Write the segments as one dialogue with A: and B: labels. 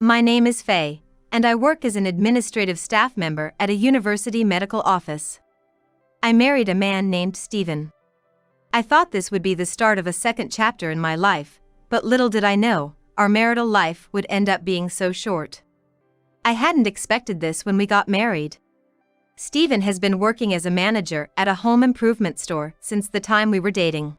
A: My name is Faye, and I work as an administrative staff member at a university medical office. I married a man named Stephen. I thought this would be the start of a second chapter in my life, but little did I know, our marital life would end up being so short. I hadn't expected this when we got married. Stephen has been working as a manager at a home improvement store since the time we were dating.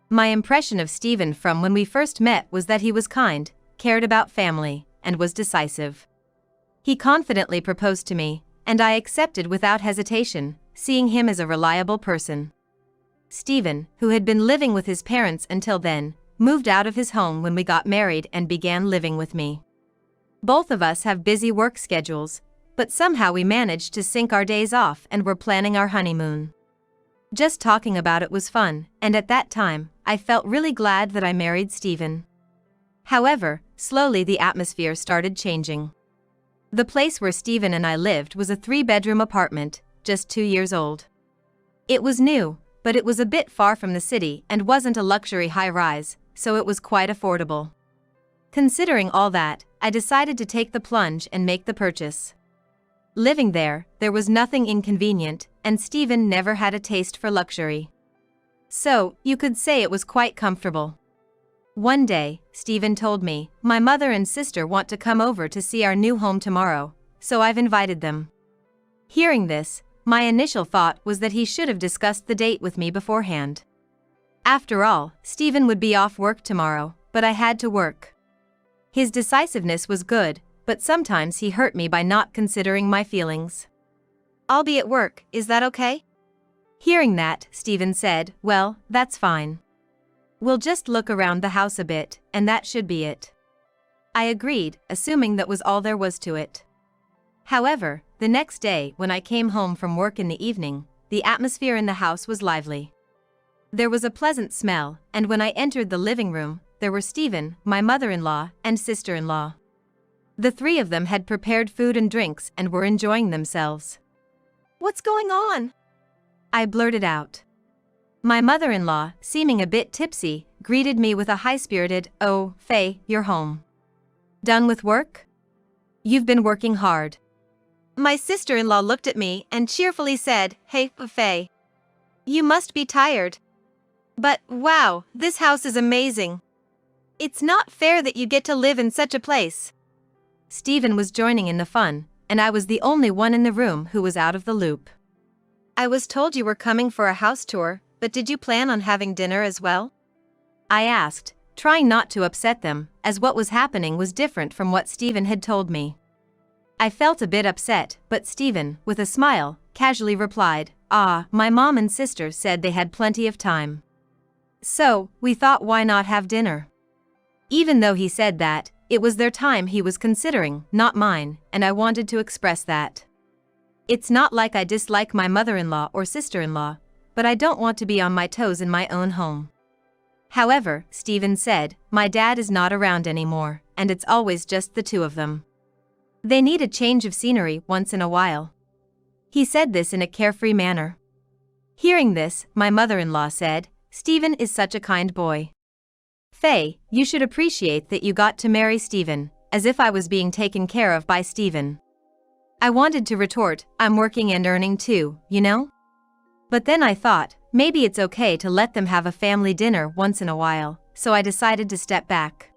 A: My impression of Stephen from when we first met was that he was kind, cared about family, and was decisive. He confidently proposed to me, and I accepted without hesitation, seeing him as a reliable person. Stephen, who had been living with his parents until then, moved out of his home when we got married and began living with me. Both of us have busy work schedules, but somehow we managed to sync our days off and were planning our honeymoon. Just talking about it was fun, and at that time, I felt really glad that I married Stephen. However, slowly the atmosphere started changing. The place where Stephen and I lived was a 3-bedroom apartment, just 2 years old. It was new, but it was a bit far from the city and wasn't a luxury high-rise, so it was quite affordable. Considering all that, I decided to take the plunge and make the purchase. Living there was nothing inconvenient, and Stephen never had a taste for luxury. So, you could say it was quite comfortable. One day, Stephen told me, "My mother and sister want to come over to see our new home tomorrow, so I've invited them." Hearing this, my initial thought was that he should have discussed the date with me beforehand. After all, Stephen would be off work tomorrow, but I had to work. His decisiveness was good, but sometimes he hurt me by not considering my feelings. "I'll be at work, is that okay?" Hearing that, Stephen said, "Well, that's fine. We'll just look around the house a bit, and that should be it." I agreed, assuming that was all there was to it. However, the next day when I came home from work in the evening, the atmosphere in the house was lively. There was a pleasant smell, and when I entered the living room, there were Stephen, my mother-in-law, and sister-in-law. The 3 of them had prepared food and drinks and were enjoying themselves. "What's going on?" I blurted out. My mother-in-law, seeming a bit tipsy, greeted me with a high-spirited, "Oh, Faye, you're home. Done with work? You've been working hard." My sister-in-law looked at me and cheerfully said, "Hey, Faye. You must be tired. But, wow, this house is amazing. It's not fair that you get to live in such a place." Stephen was joining in the fun, and I was the only one in the room who was out of the loop. "I was told you were coming for a house tour, but did you plan on having dinner as well?" I asked, trying not to upset them, as what was happening was different from what Stephen had told me. I felt a bit upset, but Stephen, with a smile, casually replied, My mom and sister said they had plenty of time. So, we thought why not have dinner?" Even though he said that, it was their time he was considering, not mine, and I wanted to express that. It's not like I dislike my mother-in-law or sister-in-law, but I don't want to be on my toes in my own home. However, Stephen said, "My dad is not around anymore, and it's always just the 2 of them. They need a change of scenery once in a while." He said this in a carefree manner. Hearing this, my mother-in-law said, "Stephen is such a kind boy. Faye, you should appreciate that you got to marry Stephen," as if I was being taken care of by Stephen. I wanted to retort, "I'm working and earning too, you know?" But then I thought, maybe it's okay to let them have a family dinner once in a while, so I decided to step back.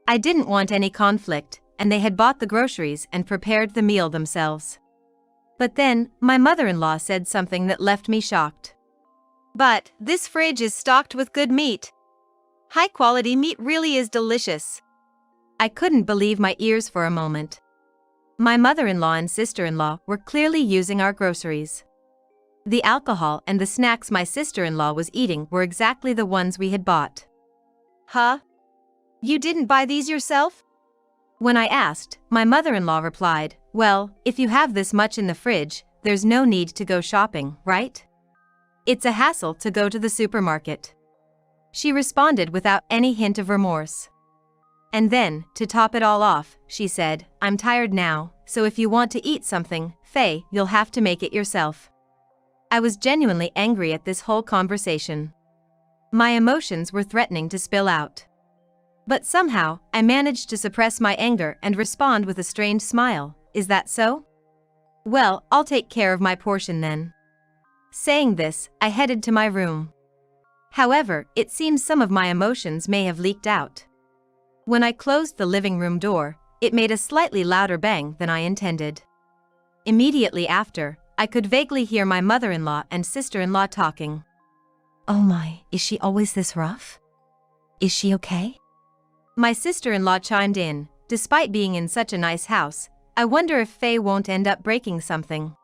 A: I didn't want any conflict, and they had bought the groceries and prepared the meal themselves. But then, my mother-in-law said something that left me shocked. "But, this fridge is stocked with good meat. High-quality meat really is delicious." I couldn't believe my ears for a moment. My mother-in-law and sister-in-law were clearly using our groceries. The alcohol and the snacks my sister-in-law was eating were exactly the ones we had bought. "Huh? You didn't buy these yourself?" When I asked, my mother-in-law replied, "Well, if you have this much in the fridge, there's no need to go shopping, right? It's a hassle to go to the supermarket." She responded without any hint of remorse. And then, to top it all off, she said, "I'm tired now, so if you want to eat something, Faye, you'll have to make it yourself." I was genuinely angry at this whole conversation. My emotions were threatening to spill out. But somehow, I managed to suppress my anger and respond with a strained smile. Is that so? Well, I'll take care of my portion then. Saying this, I headed to my room. However, it seems some of my emotions may have leaked out. When I closed the living room door, it made a slightly louder bang than I intended. Immediately after, I could vaguely hear my mother-in-law and sister-in-law talking.
B: Oh my, is she always this rough? Is she okay?
A: My sister-in-law chimed in. Despite being in such a nice house, I wonder if Faye won't end up breaking something.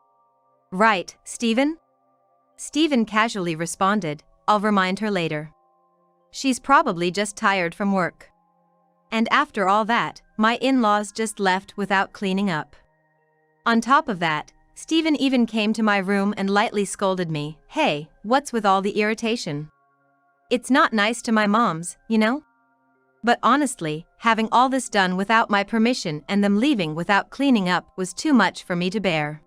A: Right, Stephen? Stephen casually responded, I'll remind her later. She's probably just tired from work. And after all that, my in-laws just left without cleaning up. On top of that, Stephen even came to my room and lightly scolded me. Hey, what's with all the irritation? It's not nice to my moms, you know? But honestly, having all this done without my permission and them leaving without cleaning up was too much for me to bear.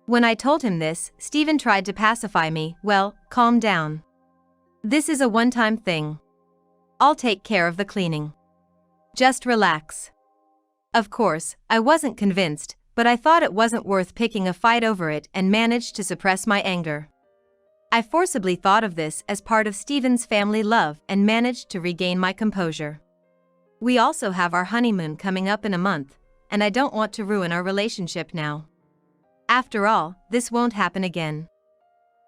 A: When I told him this, Stephen tried to pacify me. Well, calm down. This is a one-time thing. I'll take care of the cleaning. Just relax. Of course, I wasn't convinced, but I thought it wasn't worth picking a fight over it and managed to suppress my anger. I forcibly thought of this as part of Stephen's family love and managed to regain my composure. We also have our honeymoon coming up in a month, and I don't want to ruin our relationship now. After all, this won't happen again.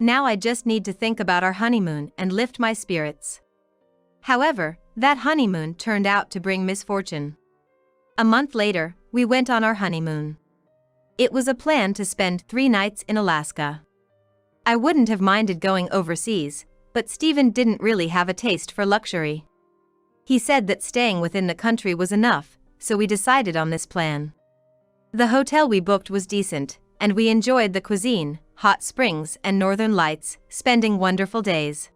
A: Now I just need to think about our honeymoon and lift my spirits. However, that honeymoon turned out to bring misfortune. A month later, we went on our honeymoon. It was a plan to spend 3 nights in Alaska. I wouldn't have minded going overseas, but Stephen didn't really have a taste for luxury. He said that staying within the country was enough, so we decided on this plan. The hotel we booked was decent, and we enjoyed the cuisine, hot springs, and northern lights, spending wonderful days.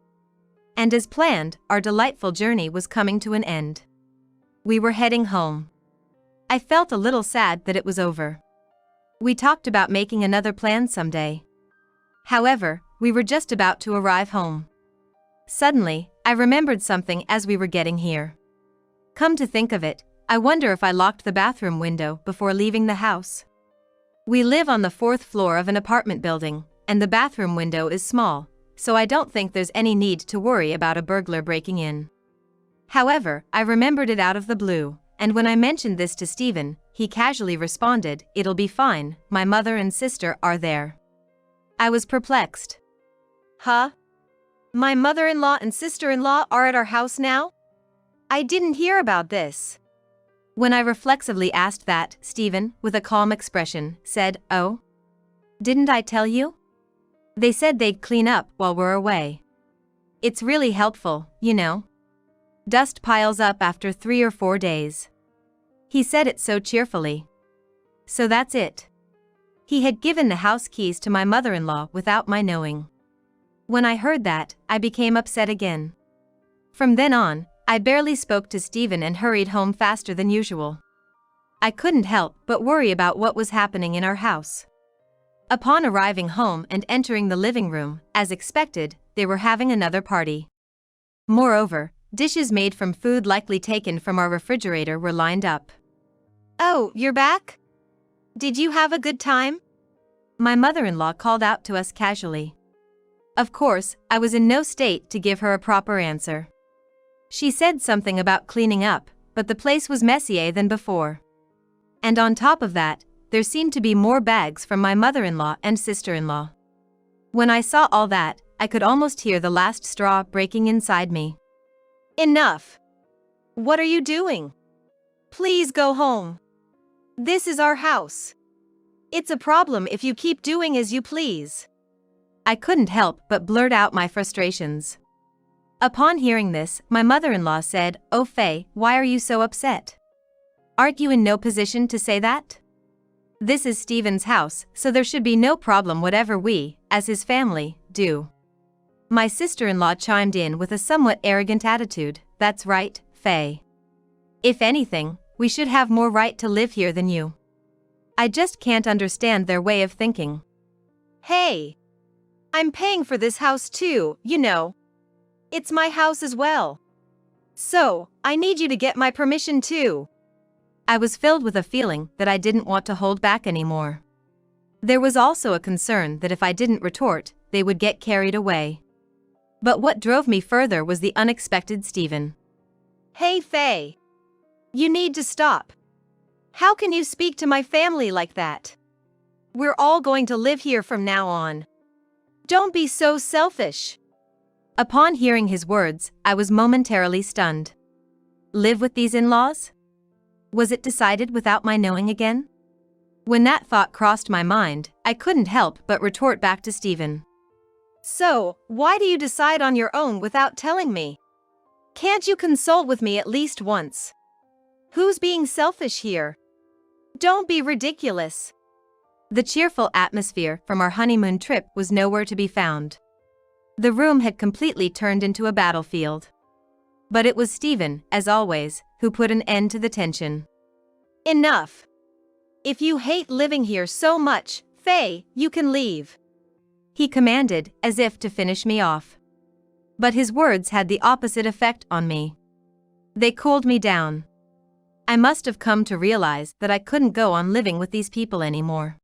A: And as planned, our delightful journey was coming to an end. We were heading home. I felt a little sad that it was over. We talked about making another plan someday. However, we were just about to arrive home. Suddenly, I remembered something as we were getting here. Come to think of it, I wonder if I locked the bathroom window before leaving the house. We live on the 4th floor of an apartment building, and the bathroom window is small, so I don't think there's any need to worry about a burglar breaking in. However, I remembered it out of the blue, and when I mentioned this to Stephen, he casually responded, "It'll be fine, my mother and sister are there." I was perplexed. Huh? My mother-in-law and sister-in-law are at our house now? I didn't hear about this. When I reflexively asked that, Stephen, with a calm expression, said, "Oh? Didn't I tell you? They said they'd clean up while we're away. It's really helpful, you know. Dust piles up after 3 or 4 days." He said it so cheerfully. So that's it. He had given the house keys to my mother-in-law without my knowing. When I heard that, I became upset again. From then on, I barely spoke to Stephen and hurried home faster than usual. I couldn't help but worry about what was happening in our house. Upon arriving home and entering the living room, as expected, they were having another party. Moreover, dishes made from food likely taken from our refrigerator were lined up. "Oh, you're back? Did you have a good time?" My mother-in-law called out to us casually. Of course, I was in no state to give her a proper answer. She said something about cleaning up, but the place was messier than before. And on top of that, there seemed to be more bags from my mother-in-law and sister-in-law. When I saw all that, I could almost hear the last straw breaking inside me. "Enough! What are you doing? Please go home. This is our house. It's a problem if you keep doing as you please." I couldn't help but blurt out my frustrations. Upon hearing this, my mother-in-law said, "Oh Faye, why are you so upset? Aren't you in no position to say that? This is Stephen's house, so there should be no problem whatever we, as his family, do." My sister-in-law chimed in with a somewhat arrogant attitude. "That's right, Faye. If anything, we should have more right to live here than you. I just can't understand their way of thinking." "Hey! I'm paying for this house too, you know. It's my house as well. So, I need you to get my permission too. I was filled with a feeling that I didn't want to hold back anymore. There was also a concern that if I didn't retort, they would get carried away. But what drove me further was the unexpected Stephen. Hey Faye. You need to stop. How can you speak to my family like that? We're all going to live here from now on. Don't be so selfish. Upon hearing his words, I was momentarily stunned. Live with these in-laws? Was it decided without my knowing again? When that thought crossed my mind, I couldn't help but retort back to Stephen. So, why do you decide on your own without telling me? Can't you consult with me at least once? Who's being selfish here? Don't be ridiculous. The cheerful atmosphere from our honeymoon trip was nowhere to be found. The room had completely turned into a battlefield. But it was Stephen, as always, who put an end to the tension. Enough. If you hate living here so much, Faye, you can leave. He commanded, as if to finish me off. But his words had the opposite effect on me. They cooled me down. I must have come to realize that I couldn't go on living with these people anymore.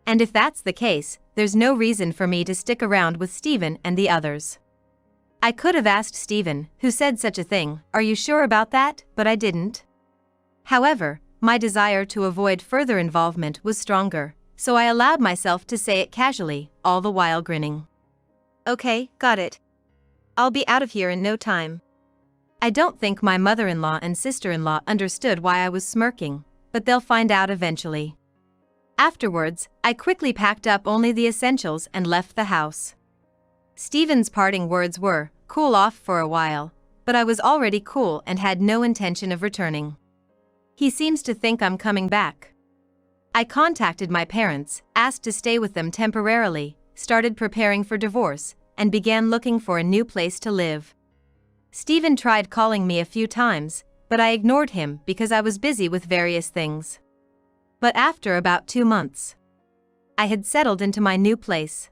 A: And if that's the case, there's no reason for me to stick around with Stephen and the others. I could have asked Stephen, who said such a thing, "Are you sure about that?" but I didn't. However, my desire to avoid further involvement was stronger, so I allowed myself to say it casually, all the while grinning. Okay, got it. I'll be out of here in no time. I don't think my mother-in-law and sister-in-law understood why I was smirking, but they'll find out eventually. Afterwards, I quickly packed up only the essentials and left the house. Stephen's parting words were, "Cool off for a while," but I was already cool and had no intention of returning. He seems to think I'm coming back. I contacted my parents, asked to stay with them temporarily, started preparing for divorce, and began looking for a new place to live. Stephen tried calling me a few times, but I ignored him because I was busy with various things. But after about 2 months, I had settled into my new place.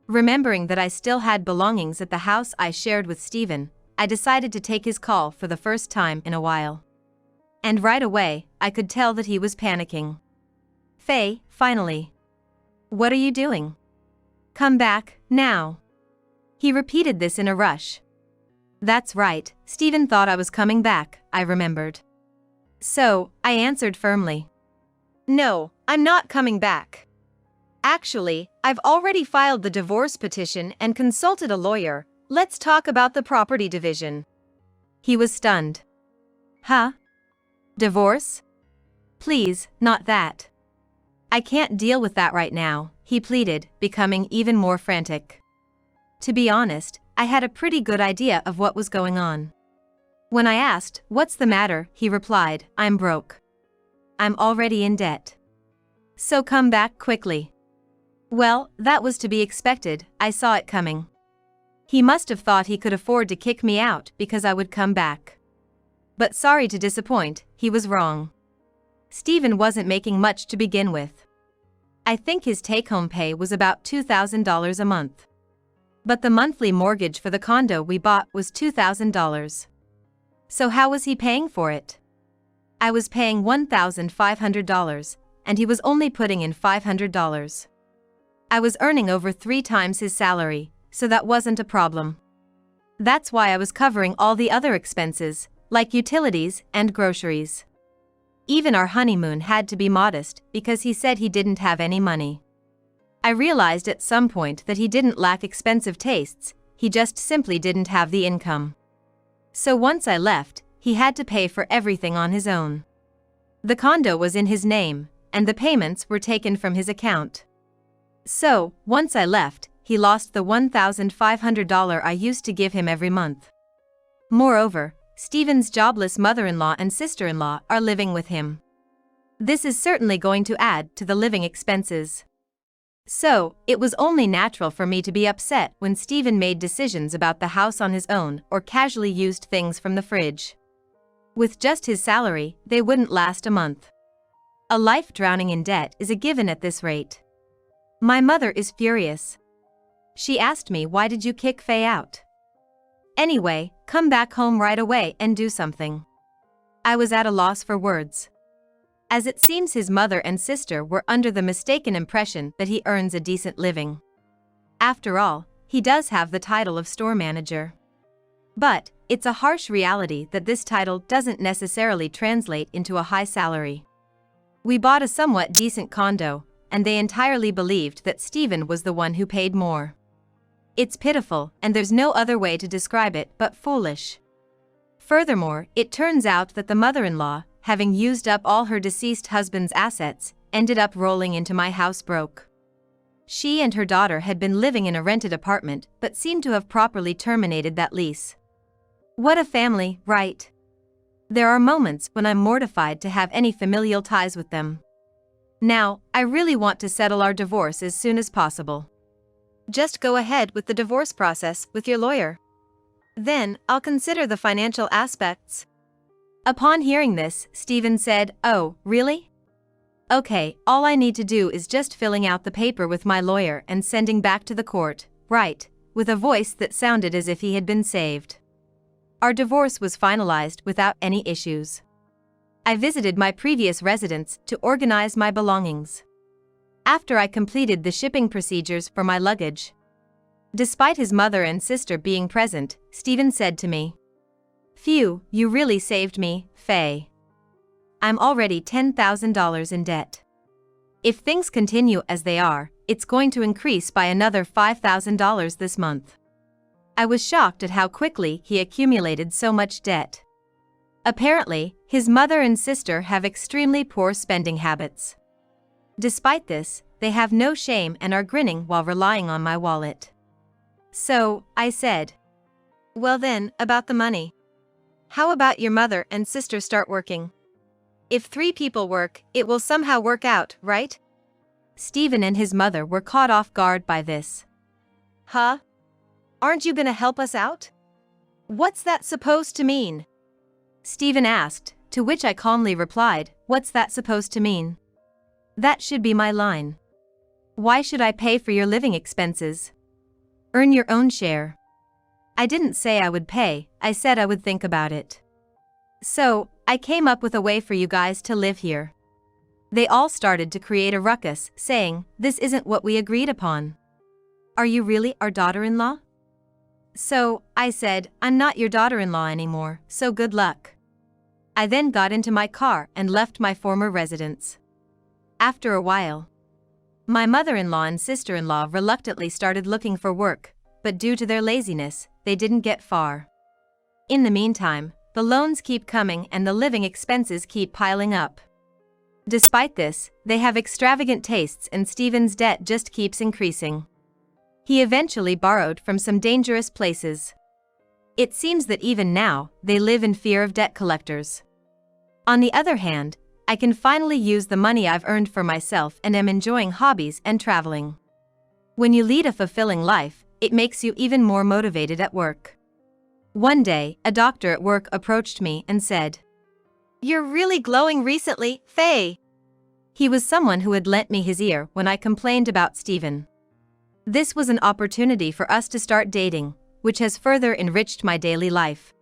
A: Remembering that I still had belongings at the house I shared with Stephen, I decided to take his call for the first time in a while. And right away, I could tell that he was panicking. Faye, finally. What are you doing? Come back, now. He repeated this in a rush. That's right, Stephen thought I was coming back, I remembered. So, I answered firmly. No, I'm not coming back. Actually, I've already filed the divorce petition and consulted a lawyer. Let's talk about the property division. He was stunned. Huh? Divorce? Please, not that. I can't deal with that right now, he pleaded, becoming even more frantic. To be honest, I had a pretty good idea of what was going on. When I asked, "What's the matter?" he replied, "I'm broke. I'm already in debt. So come back quickly." Well, that was to be expected, I saw it coming. He must have thought he could afford to kick me out because I would come back. But sorry to disappoint, he was wrong. Stephen wasn't making much to begin with. I think his take-home pay was about $2,000 a month. But the monthly mortgage for the condo we bought was $2,000. So how was he paying for it? I was paying $1,500, and he was only putting in $500. I was earning over 3 times his salary, so that wasn't a problem. That's why I was covering all the other expenses, like utilities and groceries. Even our honeymoon had to be modest because he said he didn't have any money. I realized at some point that he didn't lack expensive tastes, he just simply didn't have the income. So once I left, he had to pay for everything on his own. The condo was in his name, and the payments were taken from his account. So, once I left, he lost the $1,500 I used to give him every month. Moreover, Stephen's jobless mother-in-law and sister-in-law are living with him. This is certainly going to add to the living expenses. So, it was only natural for me to be upset when Stephen made decisions about the house on his own or casually used things from the fridge. With just his salary, they wouldn't last a month. A life drowning in debt is a given at this rate. My mother is furious. She asked me, "Why did you kick Faye out?" Anyway, come back home right away and do something. I was at a loss for words. As it seems his mother and sister were under the mistaken impression that he earns a decent living. After all, he does have the title of store manager. But, it's a harsh reality that this title doesn't necessarily translate into a high salary. We bought a somewhat decent condo, and they entirely believed that Stephen was the one who paid more. It's pitiful, and there's no other way to describe it but foolish. Furthermore, it turns out that the mother-in-law, having used up all her deceased husband's assets, ended up rolling into my house broke. She and her daughter had been living in a rented apartment but seemed to have properly terminated that lease. What a family, right? There are moments when I'm mortified to have any familial ties with them. Now, I really want to settle our divorce as soon as possible. Just go ahead with the divorce process with your lawyer. Then, I'll consider the financial aspects. Upon hearing this, Stephen said, "Oh, really? Okay, all I need to do is just filling out the paper with my lawyer and sending back to the court, right?" With a voice that sounded as if he had been saved. Our divorce was finalized without any issues. I visited my previous residence to organize my belongings. After I completed the shipping procedures for my luggage. Despite his mother and sister being present, Stephen said to me, "Phew, you really saved me, Faye. I'm already $10,000 in debt. If things continue as they are, it's going to increase by another $5,000 this month." I was shocked at how quickly he accumulated so much debt. Apparently, his mother and sister have extremely poor spending habits. Despite this, they have no shame and are grinning while relying on my wallet. So, I said, "Well then, about the money. How about your mother and sister start working? If 3 people work, it will somehow work out, right?" Stephen and his mother were caught off guard by this. "Huh? Aren't you gonna help us out? What's that supposed to mean?" Stephen asked, to which I calmly replied, "What's that supposed to mean? That should be my line. Why should I pay for your living expenses? Earn your own share." I didn't say I would pay, I said I would think about it. "So, I came up with a way for you guys to live here." They all started to create a ruckus, saying, "This isn't what we agreed upon. Are you really our daughter-in-law?" So, I said, "I'm not your daughter-in-law anymore, so good luck." I then got into my car and left my former residence. After a while, my mother-in-law and sister-in-law reluctantly started looking for work, but due to their laziness, they didn't get far. In the meantime, the loans keep coming and the living expenses keep piling up. Despite this, they have extravagant tastes and Stephen's debt just keeps increasing. He eventually borrowed from some dangerous places. It seems that even now, they live in fear of debt collectors. On the other hand, I can finally use the money I've earned for myself and am enjoying hobbies and traveling. When you lead a fulfilling life, it makes you even more motivated at work. One day, a doctor at work approached me and said, "You're really glowing recently, Faye." He was someone who had lent me his ear when I complained about Stephen. This was an opportunity for us to start dating, which has further enriched my daily life.